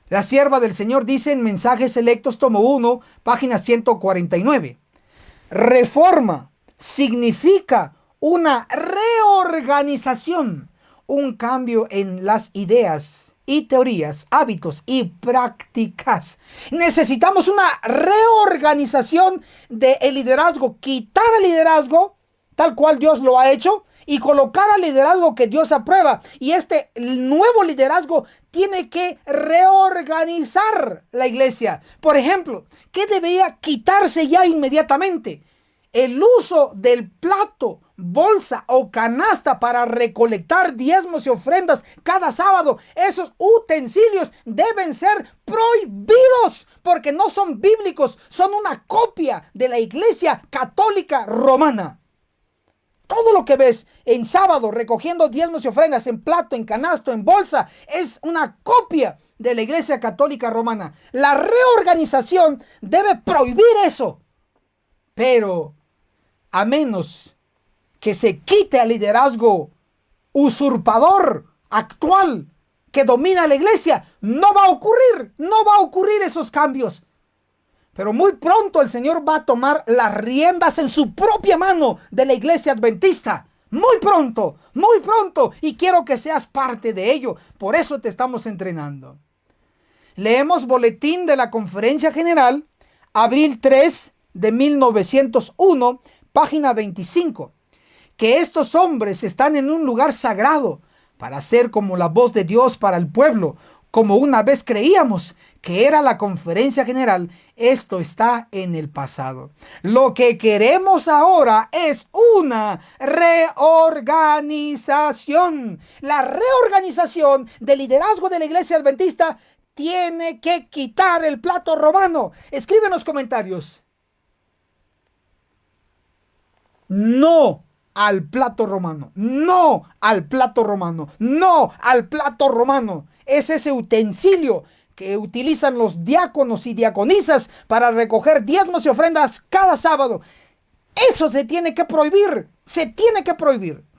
La sierva del Señor dice en Mensajes Selectos, tomo 1, página 149. Reforma significa una reorganización, un cambio en las ideas y teorías, hábitos y prácticas. Necesitamos una reorganización del liderazgo, quitar el liderazgo tal cual Dios lo ha hecho y colocar al liderazgo que Dios aprueba. Y este nuevo liderazgo tiene que reorganizar la iglesia. Por ejemplo, ¿qué debería quitarse ya inmediatamente? El uso del plato, bolsa o canasta para recolectar diezmos y ofrendas cada sábado. Esos utensilios deben ser prohibidos porque no son bíblicos, son una copia de la Iglesia Católica Romana. Todo lo que ves en sábado recogiendo diezmos y ofrendas en plato, en canasto, en bolsa, es una copia de la Iglesia Católica Romana. La reorganización debe prohibir eso. Pero a menos que se quite al liderazgo usurpador actual que domina la iglesia, no va a ocurrir esos cambios. Pero muy pronto el Señor va a tomar las riendas en su propia mano de la iglesia adventista. Muy pronto, y quiero que seas parte de ello. Por eso te estamos entrenando. Leemos Boletín de la Conferencia General, abril 3 de 1901, página 25, que estos hombres están en un lugar sagrado para ser como la voz de Dios para el pueblo, como una vez creíamos que era la Conferencia General. Esto está en el pasado. Lo que queremos ahora es una reorganización. La reorganización del liderazgo de la iglesia adventista tiene que quitar el plato romano. Escribe en los comentarios: no al plato romano, no al plato romano, no al plato romano. Es ese utensilio que utilizan los diáconos y diaconisas para recoger diezmos y ofrendas cada sábado. Eso se tiene que prohibir,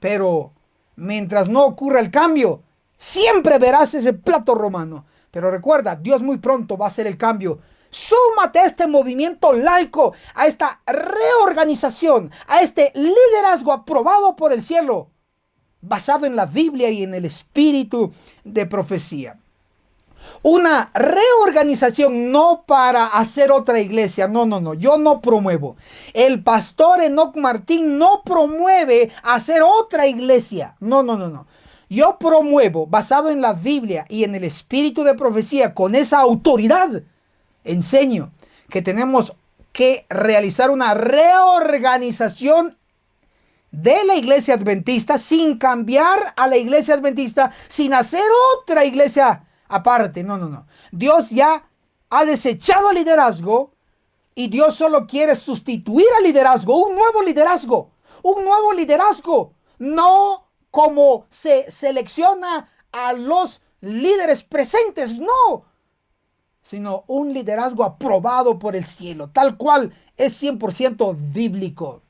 Pero mientras no ocurra el cambio, siempre verás ese plato romano. Pero recuerda, Dios muy pronto va a hacer el cambio. Súmate a este movimiento laico, a esta reorganización, a este liderazgo aprobado por el cielo, basado en la Biblia y en el espíritu de profecía. Una reorganización no para hacer otra iglesia. No, yo no promuevo. El pastor Enoc Martín no promueve hacer otra iglesia. No. yo promuevo, basado en la Biblia y en el espíritu de profecía, con esa autoridad, enseño que tenemos que realizar una reorganización de la iglesia adventista, sin cambiar a la iglesia adventista, sin hacer otra iglesia aparte. No. Dios ya ha desechado el liderazgo y Dios solo quiere sustituir al liderazgo, un nuevo liderazgo, no como se selecciona a los líderes presentes, no, sino un liderazgo aprobado por el cielo, tal cual es 100% bíblico.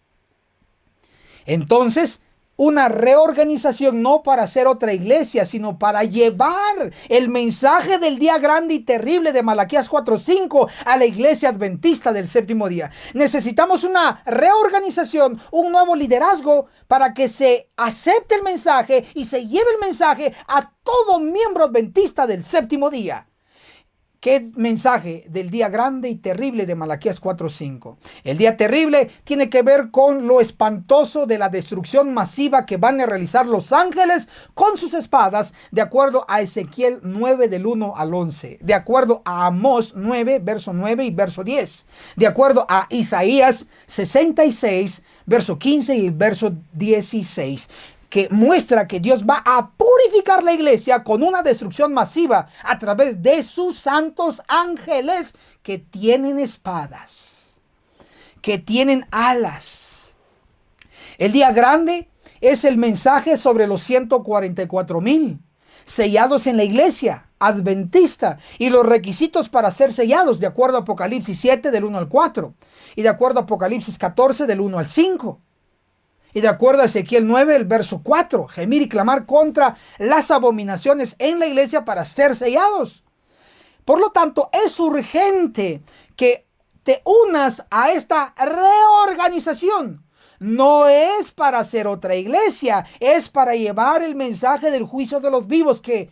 Entonces, una reorganización no para hacer otra iglesia, sino para llevar el mensaje del día grande y terrible de Malaquías 4:5 a la iglesia adventista del séptimo día. Necesitamos una reorganización, un nuevo liderazgo para que se acepte el mensaje y se lleve el mensaje a todo miembro adventista del séptimo día. ¿Qué mensaje del día grande y terrible de Malaquías 4:5? El día terrible tiene que ver con lo espantoso de la destrucción masiva que van a realizar los ángeles con sus espadas, de acuerdo a Ezequiel 9 del 1 al 11, de acuerdo a Amós 9, verso 9 y verso 10, de acuerdo a Isaías 66, verso 15 y verso 16. Que muestra que Dios va a purificar la iglesia con una destrucción masiva a través de sus santos ángeles que tienen espadas, que tienen alas. El día grande es el mensaje sobre los 144,000 sellados en la iglesia adventista y los requisitos para ser sellados, de acuerdo a Apocalipsis 7 del 1 al 4 y de acuerdo a Apocalipsis 14 del 1 al 5. Y de acuerdo a Ezequiel 9, el verso 4, gemir y clamar contra las abominaciones en la iglesia para ser sellados. Por lo tanto, es urgente que te unas a esta reorganización. No es para hacer otra iglesia, es para llevar el mensaje del juicio de los vivos, que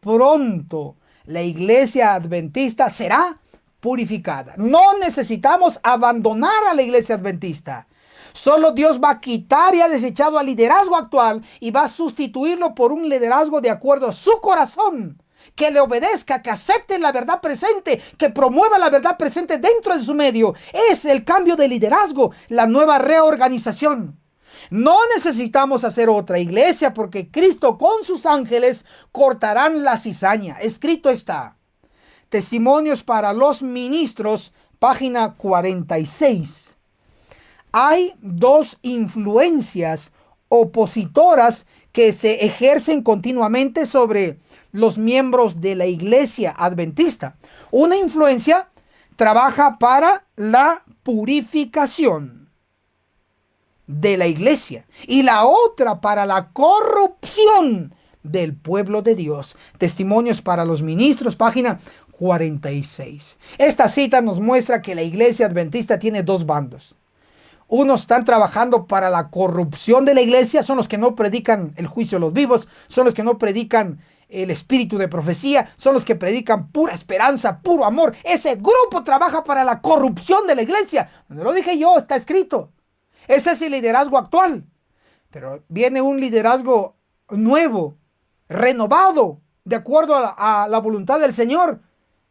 pronto la iglesia adventista será purificada. No necesitamos abandonar a la iglesia adventista. Solo Dios va a quitar y ha desechado al liderazgo actual y va a sustituirlo por un liderazgo de acuerdo a su corazón, que le obedezca, que acepte la verdad presente, que promueva la verdad presente dentro de su medio. Es el cambio de liderazgo, la nueva reorganización. No necesitamos hacer otra iglesia porque Cristo con sus ángeles cortarán la cizaña. Escrito está. Testimonios para los ministros, página 46. Hay dos influencias opositoras que se ejercen continuamente sobre los miembros de la iglesia adventista. Una influencia trabaja para la purificación de la iglesia y la otra para la corrupción del pueblo de Dios. Testimonios para los ministros, página 46. Esta cita nos muestra que la iglesia adventista tiene dos bandos. Unos están trabajando para la corrupción de la iglesia, son los que no predican el juicio de los vivos, son los que no predican el espíritu de profecía, son los que predican pura esperanza, puro amor. Ese grupo trabaja para la corrupción de la iglesia. No lo dije yo, está escrito. Ese es el liderazgo actual. Pero viene un liderazgo nuevo, renovado, de acuerdo a la voluntad del Señor,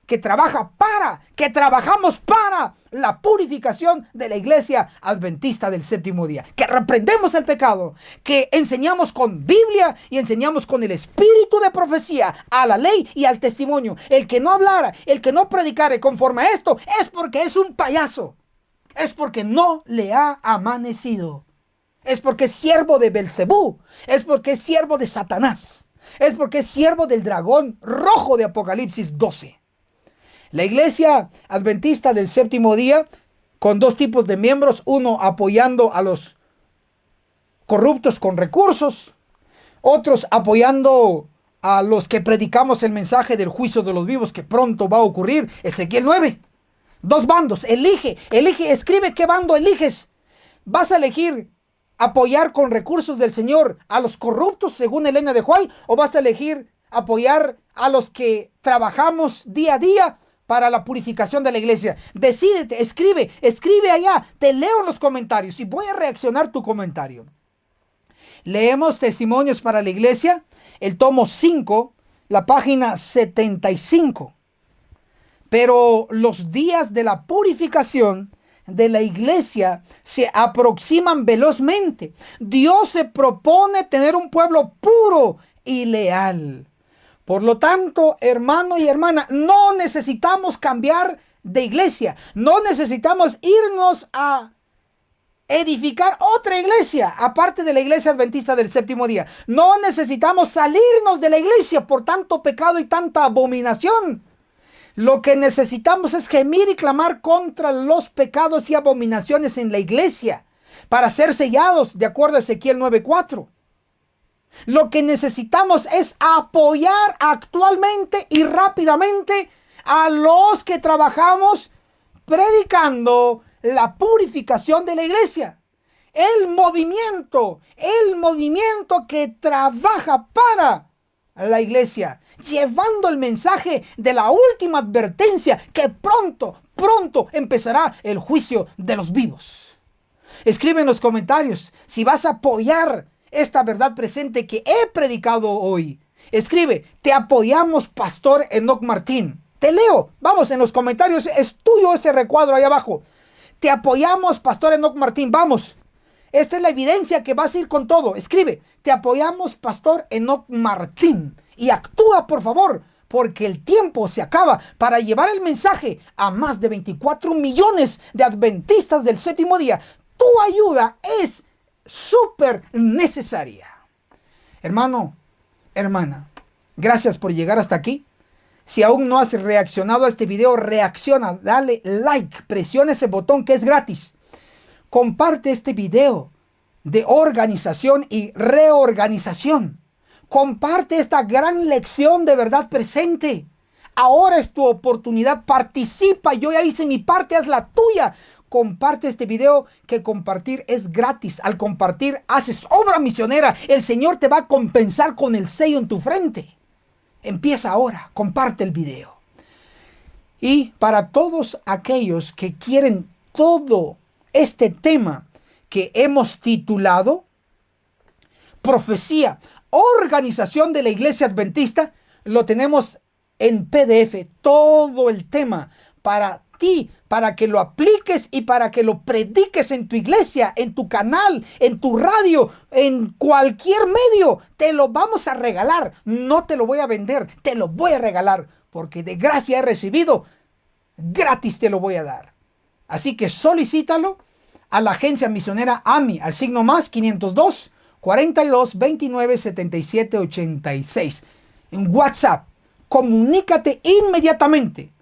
que trabajamos para la purificación de la iglesia adventista del séptimo día, que reprendemos el pecado, que enseñamos con Biblia y enseñamos con el espíritu de profecía a la ley y al testimonio. El que no hablara, el que no predicara conforme a esto, es porque es un payaso, es porque no le ha amanecido, es porque es siervo de Belcebú, es porque es siervo de Satanás, es porque es siervo del dragón rojo de Apocalipsis 12. La iglesia adventista del séptimo día, con dos tipos de miembros, uno apoyando a los corruptos con recursos, otros apoyando a los que predicamos el mensaje del juicio de los vivos que pronto va a ocurrir. Ezequiel 9. Dos bandos, elige, escribe qué bando eliges. ¿Vas a elegir apoyar con recursos del Señor a los corruptos según Elena de White, o vas a elegir apoyar a los que trabajamos día a día para la purificación de la iglesia? Decídete, escribe allá, te leo en los comentarios y voy a reaccionar tu comentario. Leemos Testimonios para la Iglesia el tomo 5, la página 75. Pero los días de la purificación de la iglesia se aproximan velozmente. Dios se propone tener un pueblo puro y leal. Por lo tanto, hermano y hermana, no necesitamos cambiar de iglesia. No necesitamos irnos a edificar otra iglesia, aparte de la iglesia adventista del séptimo día. No necesitamos salirnos de la iglesia por tanto pecado y tanta abominación. Lo que necesitamos es gemir y clamar contra los pecados y abominaciones en la iglesia para ser sellados, de acuerdo a Ezequiel 9:4. Lo que necesitamos es apoyar actualmente y rápidamente a los que trabajamos predicando la purificación de la iglesia. El movimiento que trabaja para la iglesia, llevando el mensaje de la última advertencia que pronto empezará el juicio de los vivos. Escribe en los comentarios si vas a apoyar esta verdad presente que he predicado hoy. Escribe: te apoyamos, Pastor Enoc Martín. Te leo, vamos, en los comentarios, es tuyo ese recuadro ahí abajo. Te apoyamos, Pastor Enoc Martín, vamos. Esta es la evidencia que vas a ir con todo. Escribe: te apoyamos, Pastor Enoc Martín. Y actúa, por favor, porque el tiempo se acaba para llevar el mensaje a más de 24 millones de adventistas del séptimo día. Tu ayuda es súper necesaria. Hermano, hermana, gracias por llegar hasta aquí. Si aún no has reaccionado a este video, reacciona, dale like, presiona ese botón que es gratis. Comparte este video de organización y reorganización. Comparte esta gran lección de verdad presente. Ahora es tu oportunidad, participa. Yo ya hice mi parte, haz la tuya. Comparte este video, que compartir es gratis. Al compartir haces obra misionera. El Señor te va a compensar con el sello en tu frente. Empieza ahora, comparte el video. Y para todos aquellos que quieren todo este tema que hemos titulado Profecía, Organización de la Iglesia Adventista, lo tenemos en PDF, todo el tema para ti, para que lo apliques y para que lo prediques en tu iglesia, en tu canal, en tu radio, en cualquier medio. Te lo vamos a regalar, no te lo voy a vender, te lo voy a regalar, porque de gracia he recibido, gratis te lo voy a dar. Así que solicítalo a la agencia misionera AMI, al signo más 502 42 29 77 86. En WhatsApp, comunícate inmediatamente.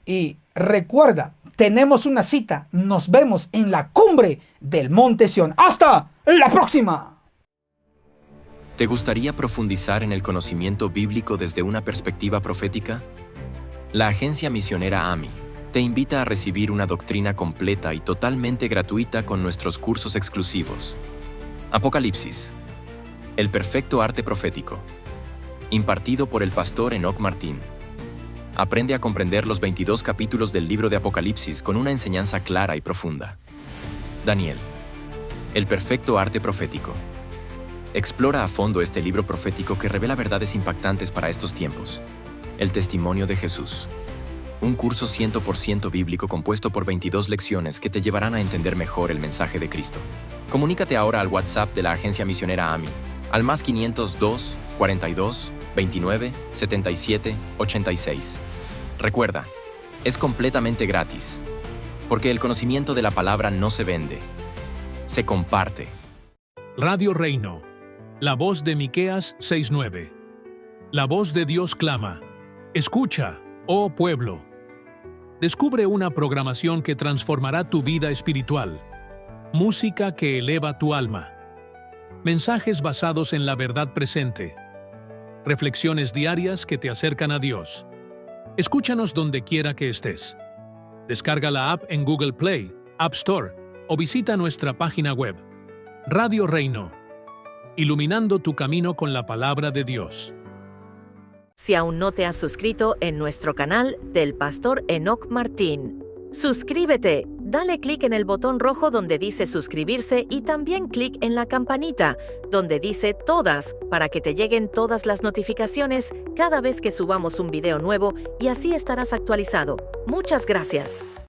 Y recuerda, tenemos una cita. Nos vemos en la cumbre del Monte Sión. ¡Hasta la próxima! ¿Te gustaría profundizar en el conocimiento bíblico desde una perspectiva profética? La agencia misionera AMI te invita a recibir una doctrina completa y totalmente gratuita con nuestros cursos exclusivos. Apocalipsis, el perfecto arte profético, impartido por el pastor Enoc Martín. Aprende a comprender los 22 capítulos del libro de Apocalipsis con una enseñanza clara y profunda. Daniel, el perfecto arte profético. Explora a fondo este libro profético que revela verdades impactantes para estos tiempos. El testimonio de Jesús. Un curso 100% bíblico compuesto por 22 lecciones que te llevarán a entender mejor el mensaje de Cristo. Comunícate ahora al WhatsApp de la agencia misionera AMI, al más 502 42 29 77 86. Recuerda, es completamente gratis, porque el conocimiento de la palabra no se vende, se comparte. Radio Reino, la voz de Miqueas 6:9. La voz de Dios clama: escucha, oh pueblo. Descubre una programación que transformará tu vida espiritual. Música que eleva tu alma. Mensajes basados en la verdad presente. Reflexiones diarias que te acercan a Dios. Escúchanos donde quiera que estés. Descarga la app en Google Play, App Store o visita nuestra página web. Radio Reino, iluminando tu camino con la palabra de Dios. Si aún no te has suscrito en nuestro canal del Pastor Enoc Martín, suscríbete, dale clic en el botón rojo donde dice suscribirse y también clic en la campanita donde dice todas para que te lleguen todas las notificaciones cada vez que subamos un video nuevo y así estarás actualizado. Muchas gracias.